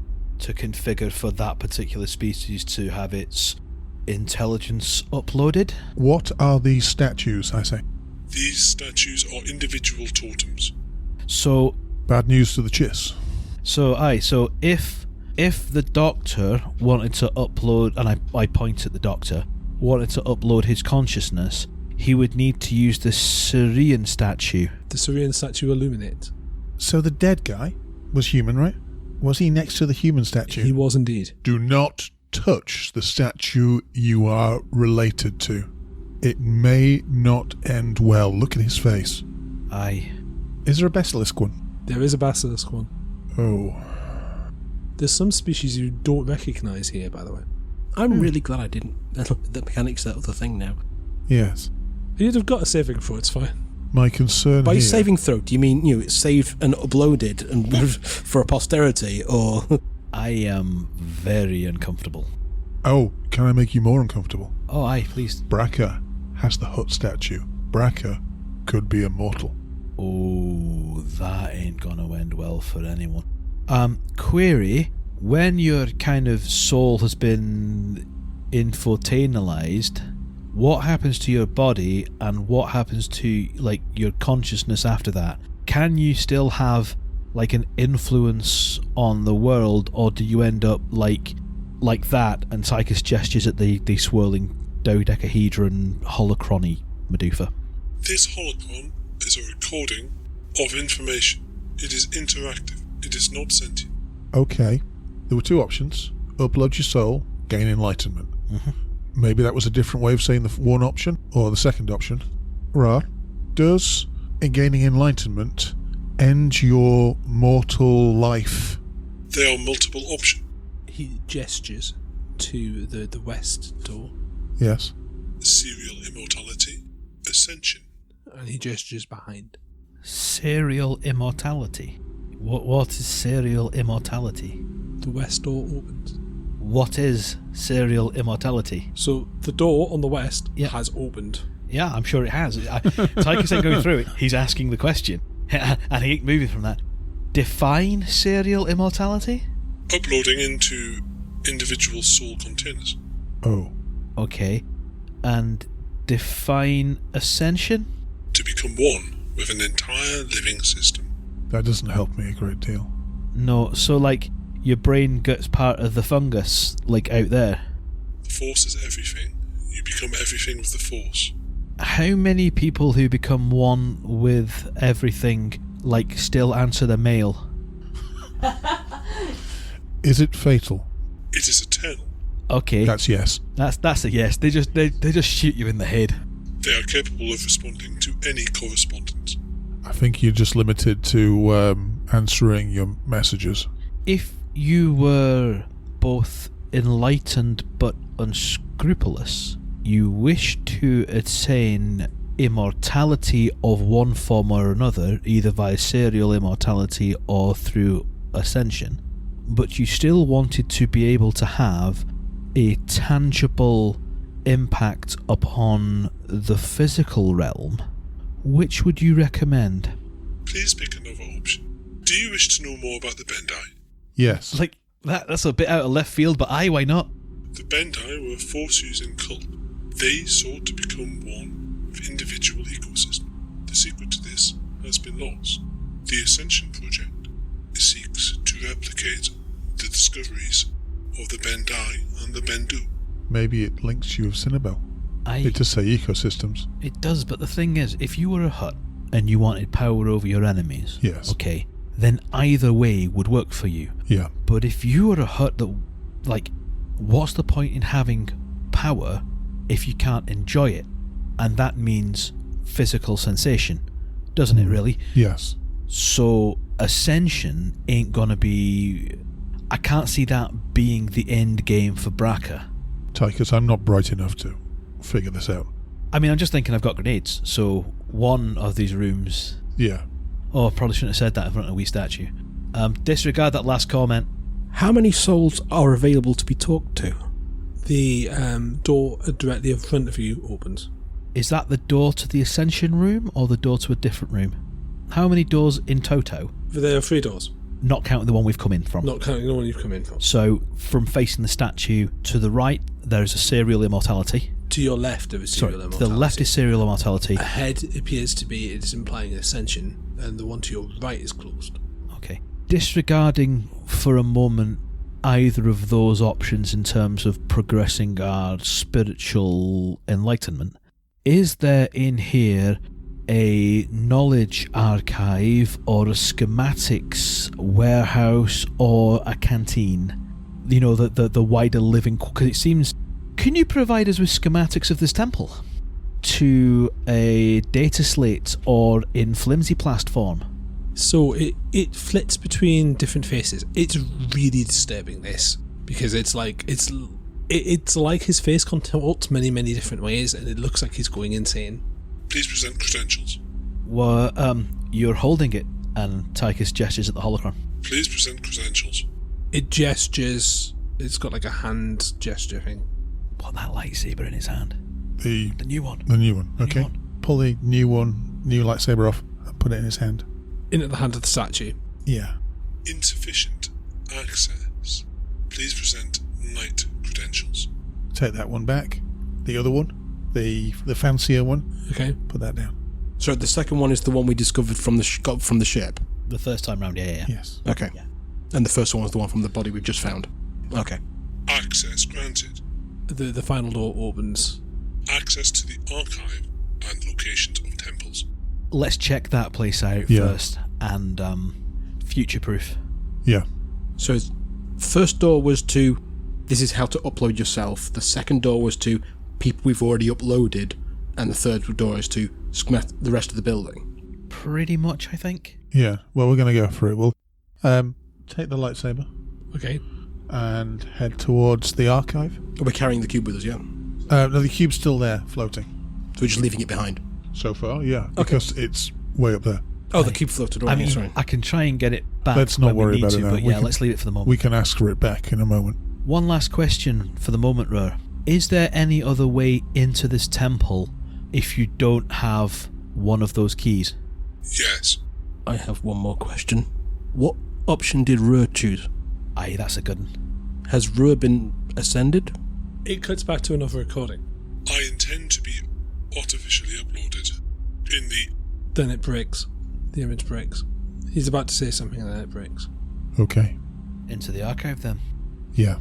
[SPEAKER 1] To configure for that particular species to have its intelligence uploaded?
[SPEAKER 7] What are these statues, I say?
[SPEAKER 9] These statues are individual totems.
[SPEAKER 1] So
[SPEAKER 7] Bad news to the Chiss.
[SPEAKER 1] So if the Doctor wanted to upload, and I point at the Doctor, wanted to upload his consciousness, he would need to use the Syrian statue.
[SPEAKER 5] The Syrian statue illuminate.
[SPEAKER 7] So the dead guy was human, right? Was he next to the human statue?
[SPEAKER 5] He was indeed.
[SPEAKER 7] Do not touch the statue you are related to. It may not end well. Look at his face.
[SPEAKER 1] Aye.
[SPEAKER 7] Is there a basilisk one?
[SPEAKER 5] There is a basilisk one.
[SPEAKER 7] Oh.
[SPEAKER 5] There's some species you don't recognise here, by the way.
[SPEAKER 8] I'm really glad I didn't. The mechanics of the thing now.
[SPEAKER 7] Yes.
[SPEAKER 5] You'd have got a saving throw, it's fine.
[SPEAKER 7] My concern
[SPEAKER 8] By
[SPEAKER 7] here...
[SPEAKER 8] saving throw, do you mean it's saved and uploaded and for a posterity, or...
[SPEAKER 1] I am very uncomfortable.
[SPEAKER 7] Oh, can I make you more uncomfortable?
[SPEAKER 1] Oh, aye, please.
[SPEAKER 7] Braca has the hut statue. Braca could be immortal.
[SPEAKER 1] Oh, that ain't gonna end well for anyone. Query, when your kind of soul has been infotainalized, what happens to your body and what happens to, like, your consciousness after that? Can you still have, like, an influence on the world, or do you end up like that, and Tychus gestures at the swirling dodecahedron holocrony Medusa?
[SPEAKER 9] This holocron is a recording of information. It is interactive. It is not sentient.
[SPEAKER 7] Okay. There were two options. Upload your soul, gain enlightenment.
[SPEAKER 1] Mm-hmm.
[SPEAKER 7] Maybe that was a different way of saying the one option, or the second option. Right. Does gaining enlightenment end your mortal life?
[SPEAKER 9] There are multiple options.
[SPEAKER 5] He gestures to the west door.
[SPEAKER 7] Yes.
[SPEAKER 9] Serial immortality, ascension.
[SPEAKER 5] And he gestures behind.
[SPEAKER 1] Serial immortality? What is serial immortality?
[SPEAKER 5] The west door opens.
[SPEAKER 1] What is serial immortality?
[SPEAKER 5] So the door on the west
[SPEAKER 1] Yeah.
[SPEAKER 5] has opened.
[SPEAKER 1] Yeah, I'm sure it has. Tychus ain't going through it. He's asking the question. And he ain't moving from that. Define serial immortality?
[SPEAKER 9] Uploading into individual soul containers.
[SPEAKER 7] Oh.
[SPEAKER 1] Okay. And define ascension?
[SPEAKER 9] To become one with an entire living system.
[SPEAKER 7] That doesn't help me a great deal.
[SPEAKER 1] No, so like your brain gets part of the fungus, like out there.
[SPEAKER 9] The Force is everything. You become everything with the Force.
[SPEAKER 1] How many people who become one with everything, like, still answer the mail?
[SPEAKER 7] Is it fatal?
[SPEAKER 9] It is eternal.
[SPEAKER 1] Okay.
[SPEAKER 7] That's yes.
[SPEAKER 1] That's a yes. They just shoot you in the head.
[SPEAKER 9] They are capable of responding to any correspondence.
[SPEAKER 7] I think you're just limited to answering your messages.
[SPEAKER 1] If you were both enlightened but unscrupulous, you wish to attain immortality of one form or another, either via serial immortality or through ascension, but you still wanted to be able to have a tangible impact upon the physical realm, which would you recommend?
[SPEAKER 9] Please pick another option. Do you wish to know more about the Bendai?
[SPEAKER 7] Yes.
[SPEAKER 1] Like, that's a bit out of left field, but aye, why not?
[SPEAKER 9] The Bendai were a force-using cult. They sought to become one with individual ecosystem. The secret to this has been lost. The Ascension Project seeks to replicate the discoveries of the Bendai and the Bendu.
[SPEAKER 7] Maybe it links you with Cinnabel. It does say ecosystems.
[SPEAKER 1] It does, but the thing is, if you were a hut and you wanted power over your enemies,
[SPEAKER 7] yes,
[SPEAKER 1] okay, then either way would work for you.
[SPEAKER 7] Yeah.
[SPEAKER 1] But if you were a hut that, like, what's the point in having power if you can't enjoy it? And that means physical sensation, doesn't it really?
[SPEAKER 7] Yes.
[SPEAKER 1] So ascension ain't gonna be... I can't see that being the end game for Braca.
[SPEAKER 7] Tychus, I'm not bright enough to figure this out.
[SPEAKER 1] I mean, I'm just thinking I've got grenades, so one of these rooms...
[SPEAKER 7] Yeah.
[SPEAKER 1] Oh, I probably shouldn't have said that in front of a wee statue. Disregard that last comment.
[SPEAKER 5] How many souls are available to be talked to? The door directly in front of you opens.
[SPEAKER 1] Is that the door to the Ascension room or the door to a different room? How many doors in toto?
[SPEAKER 5] There are 3 doors.
[SPEAKER 1] Not counting the one we've come in from.
[SPEAKER 5] Not counting the one you've come in from.
[SPEAKER 1] So, from facing the statue to the right, there is a serial immortality.
[SPEAKER 5] To your left, there is serial immortality.
[SPEAKER 1] To the left is serial immortality.
[SPEAKER 5] Ahead appears to be, it's implying ascension, and the one to your right is closed.
[SPEAKER 1] Okay. Disregarding for a moment either of those options in terms of progressing our spiritual enlightenment, is there in here a knowledge archive or a schematics warehouse or a canteen? You know, the wider living... Because it seems... Can you provide us with schematics of this temple? To a data slate or in flimsy plast form?
[SPEAKER 5] So it flits between different faces. It's really disturbing, this, because it's like his face contorts many different ways, and it looks like he's going insane.
[SPEAKER 9] Please present credentials.
[SPEAKER 1] Well, you're holding it, and Tychus gestures at the holocron.
[SPEAKER 9] Please present credentials.
[SPEAKER 5] It gestures It's got like a hand gesture thing.
[SPEAKER 1] Put that lightsaber in his hand.
[SPEAKER 7] The
[SPEAKER 1] new one.
[SPEAKER 7] The new one. Okay.
[SPEAKER 1] New one.
[SPEAKER 7] Pull the new lightsaber off and put it in his hand.
[SPEAKER 5] Into the hand of the statue.
[SPEAKER 7] Yeah.
[SPEAKER 9] Insufficient access. Please present knight credentials.
[SPEAKER 7] Take that one back. The other one, the fancier one.
[SPEAKER 5] Okay.
[SPEAKER 7] Put that down.
[SPEAKER 8] So the second one is the one we discovered got from the ship.
[SPEAKER 1] The first time round, yeah.
[SPEAKER 7] Yes.
[SPEAKER 8] Okay.
[SPEAKER 1] Yeah.
[SPEAKER 8] And the first one was the one from the body we've just found. Okay.
[SPEAKER 9] Access granted.
[SPEAKER 5] The final door opens.
[SPEAKER 9] Access to the archive and locations of temples.
[SPEAKER 1] Let's check that place out first and future-proof.
[SPEAKER 7] Yeah.
[SPEAKER 8] So first door was to, this is how to upload yourself. The second door was to people we've already uploaded. And the third door is to schematic the rest of the building.
[SPEAKER 1] Pretty much, I think.
[SPEAKER 7] Yeah. Well, we're going to go for it. We'll take the lightsaber.
[SPEAKER 5] Okay.
[SPEAKER 7] And head towards the archive.
[SPEAKER 8] We're carrying the cube with us, yeah?
[SPEAKER 7] No, the cube's still there, floating.
[SPEAKER 8] So we're just leaving it behind?
[SPEAKER 7] So far, yeah. Because it's way up there.
[SPEAKER 8] Oh, the cube floated away.
[SPEAKER 1] I mean,
[SPEAKER 8] sorry.
[SPEAKER 1] I can try and get it back.
[SPEAKER 7] Let's not worry about it now.
[SPEAKER 1] But let's leave it for the moment.
[SPEAKER 7] We can ask for it back in a moment.
[SPEAKER 1] One last question for the moment, Rur. Is there any other way into this temple if you don't have one of those keys?
[SPEAKER 9] Yes.
[SPEAKER 8] I have one more question. What option did Rur choose?
[SPEAKER 1] Aye, that's a good one.
[SPEAKER 8] Has Rur been ascended?
[SPEAKER 5] It cuts back to another recording.
[SPEAKER 9] I intend to be artificially uploaded in the...
[SPEAKER 5] Then it breaks. The image breaks. He's about to say something and then it breaks.
[SPEAKER 7] Okay.
[SPEAKER 1] Into the archive then.
[SPEAKER 7] Yeah.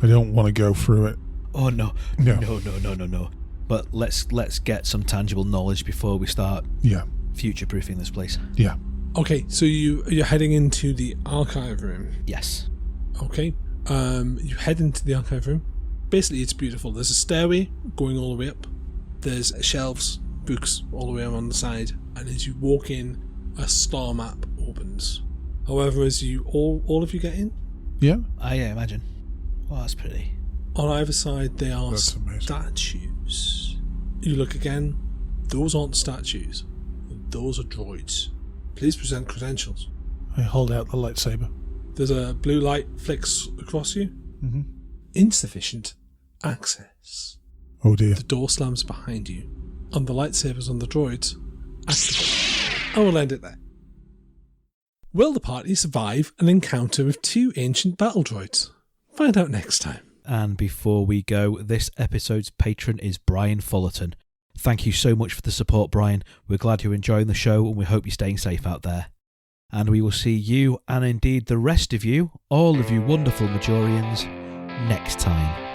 [SPEAKER 7] I don't want to go through it.
[SPEAKER 1] Oh no.
[SPEAKER 7] No.
[SPEAKER 1] No. But let's get some tangible knowledge before we start future-proofing this place.
[SPEAKER 7] Yeah.
[SPEAKER 5] Okay, so you're heading into the archive room.
[SPEAKER 1] Yes.
[SPEAKER 5] Okay. You head into the archive room. Basically, it's beautiful. There's a stairway going all the way up. There's shelves, books all the way around the side. And as you walk in, a star map opens. However, as you all of you get in,
[SPEAKER 7] yeah,
[SPEAKER 1] I imagine. Oh, that's pretty.
[SPEAKER 5] On either side, there are
[SPEAKER 7] That's amazing.
[SPEAKER 5] statues. You look again. Those aren't statues. Those are droids. Please present credentials.
[SPEAKER 7] I hold out the lightsaber.
[SPEAKER 5] There's a blue light flicks across you.
[SPEAKER 7] Mm-hmm.
[SPEAKER 5] Insufficient access.
[SPEAKER 7] Oh dear.
[SPEAKER 5] The door slams behind you, and the lightsabers on the droids activate. I will end it there. Will the party survive an encounter with two ancient battle droids? Find out next time.
[SPEAKER 1] And before we go, this episode's patron is Brian Fullerton. Thank you so much for the support, Brian. We're glad you're enjoying the show and we hope you're staying safe out there. And we will see you, and indeed the rest of you, all of you wonderful Majorians, next time.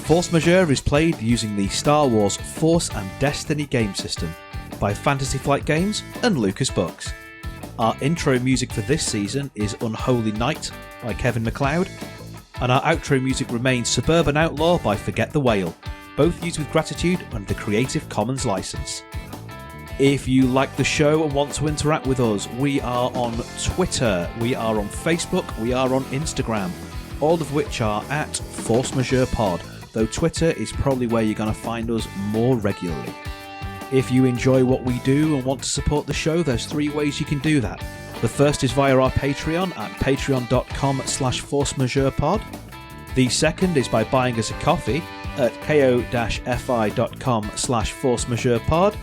[SPEAKER 1] Force Majeure is played using the Star Wars Force and Destiny game system by Fantasy Flight Games and Lucas Books. Our intro music for this season is Unholy Night by Kevin MacLeod, and our outro music remains Suburban Outlaw by Forget the Whale, both used with gratitude under the Creative Commons license. If you like the show and want to interact with us, we are on Twitter, we are on Facebook, we are on Instagram, all of which are at Force Majeure Pod, though Twitter is probably where you're going to find us more regularly. If you enjoy what we do and want to support the show, there's three ways you can do that. The first is via our Patreon at patreon.com/forcemajeurepod. The second is by buying us a coffee at ko-fi.com/forcemajeurepod.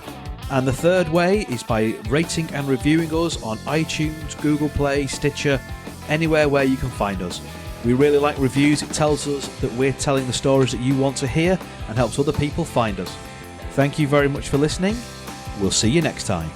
[SPEAKER 1] And the third way is by rating and reviewing us on iTunes, Google Play, Stitcher, anywhere where you can find us. We really like reviews. It tells us that we're telling the stories that you want to hear and helps other people find us. Thank you very much for listening. We'll see you next time.